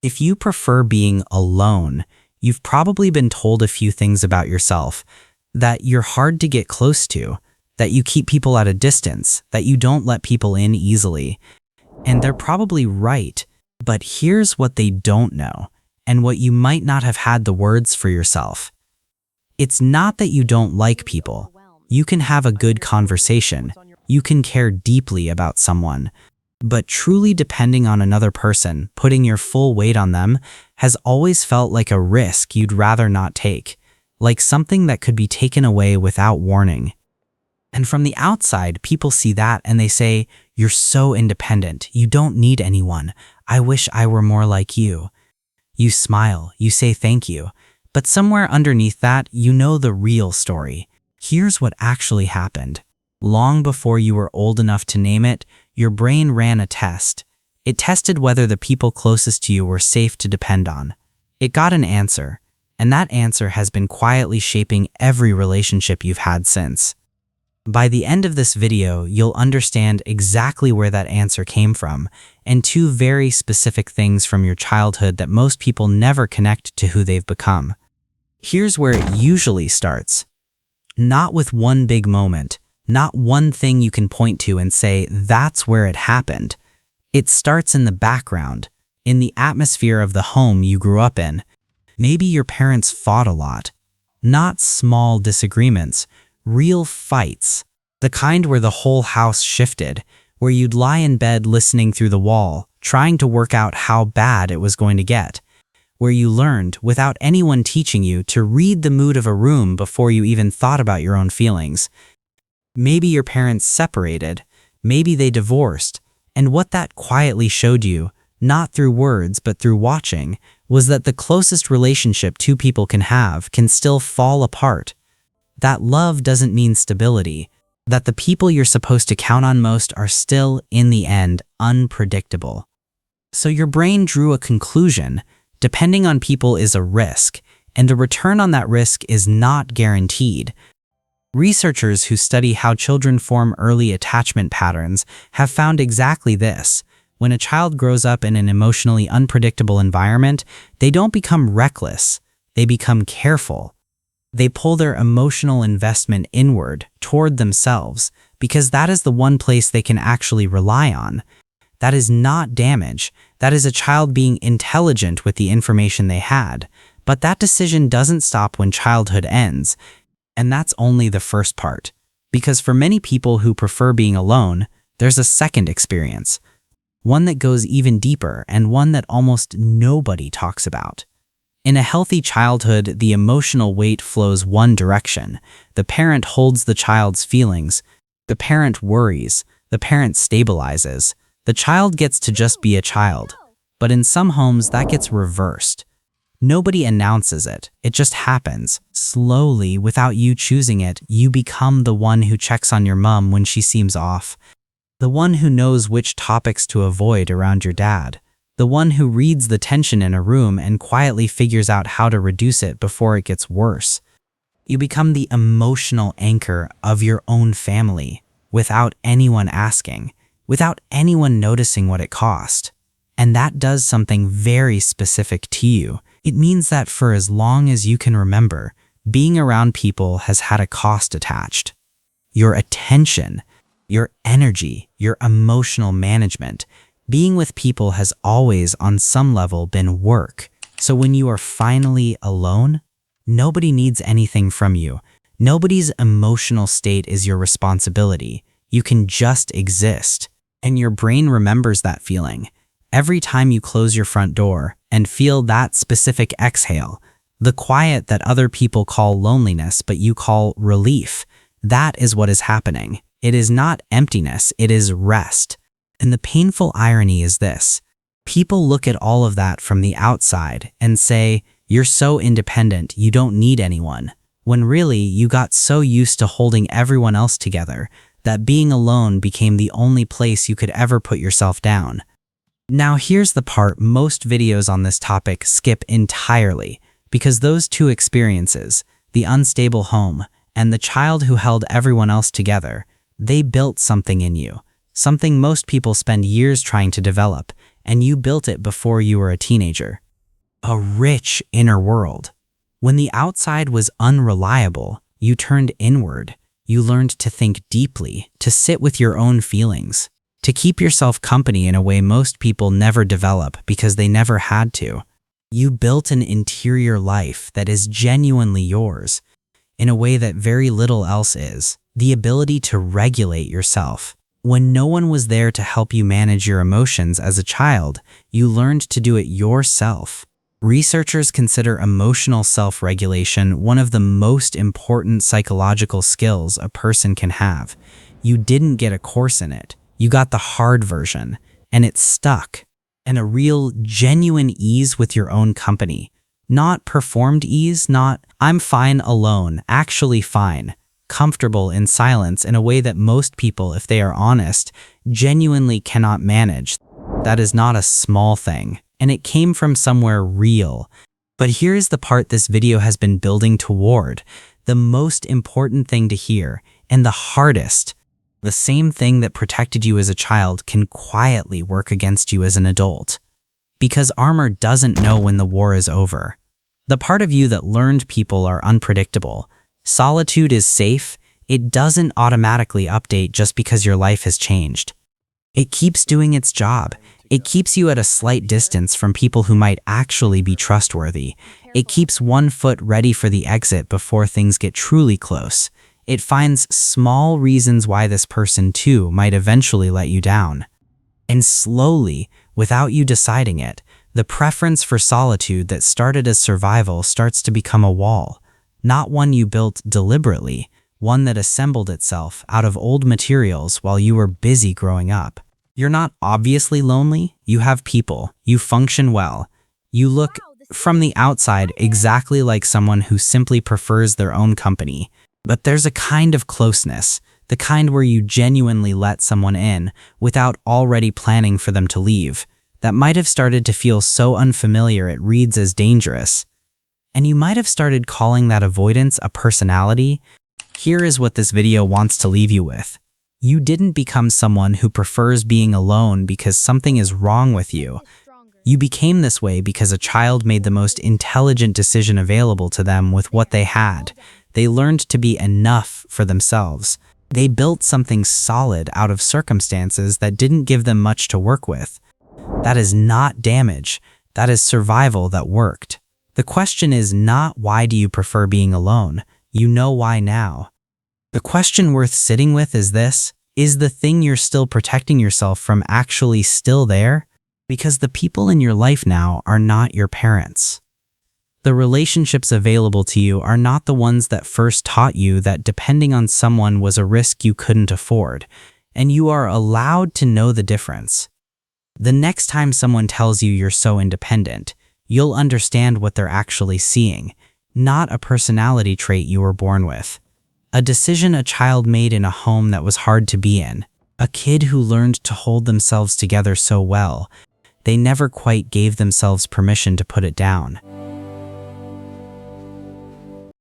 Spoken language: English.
If you prefer being alone, you've probably been told a few things about yourself, that you're hard to get close to, that you keep people at a distance, that you don't let people in easily. And they're probably right, but here's what they don't know, and what you might not have had the words for yourself. It's not that you don't like people. You can have a good conversation. You can care deeply about someone. But truly depending on another person, putting your full weight on them, has always felt like a risk you'd rather not take, like something that could be taken away without warning. And from the outside, people see that and they say, "You're so independent. You don't need anyone. I wish I were more like you." You smile, you say thank you, but somewhere underneath that, you know the real story. Here's what actually happened. Long before you were old enough to name it, your brain ran a test. It tested whether the people closest to you were safe to depend on. It got an answer, and that answer has been quietly shaping every relationship you've had since. By the end of this video, you'll understand exactly where that answer came from, and two very specific things from your childhood that most people never connect to who they've become. Here's where it usually starts. Not with one big moment, not one thing you can point to and say, that's where it happened. It starts in the background, in the atmosphere of the home you grew up in. Maybe your parents fought a lot. Not small disagreements, real fights. The kind where the whole house shifted, where you'd lie in bed listening through the wall, trying to work out how bad it was going to get. Where you learned, without anyone teaching you, to read the mood of a room before you even thought about your own feelings. Maybe your parents separated, maybe they divorced, and what that quietly showed you, not through words but through watching, was that the closest relationship two people can have can still fall apart. That love doesn't mean stability, that the people you're supposed to count on most are still, in the end, unpredictable. So your brain drew a conclusion. Depending on people is a risk, and a return on that risk is not guaranteed. Researchers who study how children form early attachment patterns have found exactly this. When a child grows up in an emotionally unpredictable environment, they don't become reckless, they become careful. They pull their emotional investment inward, toward themselves, because that is the one place they can actually rely on. That is not damage. That is a child being intelligent with the information they had. But that decision doesn't stop when childhood ends. And that's only the first part. Because for many people who prefer being alone, there's a second experience. One that goes even deeper and one that almost nobody talks about. In a healthy childhood, the emotional weight flows one direction. The parent holds the child's feelings. The parent worries. The parent stabilizes. The child gets to just be a child. But in some homes, that gets reversed. Nobody announces it. It just happens. Slowly, without you choosing it, you become the one who checks on your mom when she seems off. The one who knows which topics to avoid around your dad. The one who reads the tension in a room and quietly figures out how to reduce it before it gets worse. You become the emotional anchor of your own family, without anyone asking, without anyone noticing what it cost. And that does something very specific to you. It means that for as long as you can remember, being around people has had a cost attached. Your attention, your energy, your emotional management. Being with people has always, on some level, been work. So when you are finally alone, nobody needs anything from you. Nobody's emotional state is your responsibility. You can just exist. And your brain remembers that feeling. Every time you close your front door and feel that specific exhale, the quiet that other people call loneliness but you call relief, that is what is happening. It is not emptiness, it is rest. And the painful irony is this. People look at all of that from the outside and say, "You're so independent, you don't need anyone." When really, you got so used to holding everyone else together that being alone became the only place you could ever put yourself down. Now here's the part most videos on this topic skip entirely, because those two experiences, the unstable home and the child who held everyone else together, they built something in you, something most people spend years trying to develop, and you built it before you were a teenager. A rich inner world. When the outside was unreliable, you turned inward. You learned to think deeply, to sit with your own feelings, to keep yourself company in a way most people never develop because they never had to. You built an interior life that is genuinely yours, in a way that very little else is. The ability to regulate yourself. When no one was there to help you manage your emotions as a child, you learned to do it yourself. Researchers consider emotional self-regulation one of the most important psychological skills a person can have. You didn't get a course in it. You got the hard version, and it stuck. And a real, genuine ease with your own company. Not performed ease, not, I'm fine alone, actually fine. Comfortable in silence in a way that most people, if they are honest, genuinely cannot manage. That is not a small thing, and it came from somewhere real. But here's the part this video has been building toward, the most important thing to hear, and the hardest. The same thing that protected you as a child can quietly work against you as an adult. Because armor doesn't know when the war is over. The part of you that learned people are unpredictable. Solitude is safe. It doesn't automatically update just because your life has changed. It keeps doing its job. It keeps you at a slight distance from people who might actually be trustworthy. It keeps one foot ready for the exit before things get truly close. It finds small reasons why this person too might eventually let you down. And slowly, without you deciding it, the preference for solitude that started as survival starts to become a wall. Not one you built deliberately, one that assembled itself out of old materials while you were busy growing up. You're not obviously lonely. You have people. You function well. You look, from the outside, exactly like someone who simply prefers their own company. But there's a kind of closeness, the kind where you genuinely let someone in without already planning for them to leave, that might have started to feel so unfamiliar it reads as dangerous. And you might have started calling that avoidance a personality. Here is what this video wants to leave you with. You didn't become someone who prefers being alone because something is wrong with you. You became this way because a child made the most intelligent decision available to them with what they had. They learned to be enough for themselves. They built something solid out of circumstances that didn't give them much to work with. That is not damage. That is survival that worked. The question is not why do you prefer being alone? You know why now. The question worth sitting with is this: is the thing you're still protecting yourself from actually still there? Because the people in your life now are not your parents. The relationships available to you are not the ones that first taught you that depending on someone was a risk you couldn't afford, and you are allowed to know the difference. The next time someone tells you you're so independent, you'll understand what they're actually seeing, not a personality trait you were born with. A decision a child made in a home that was hard to be in. A kid who learned to hold themselves together so well, they never quite gave themselves permission to put it down.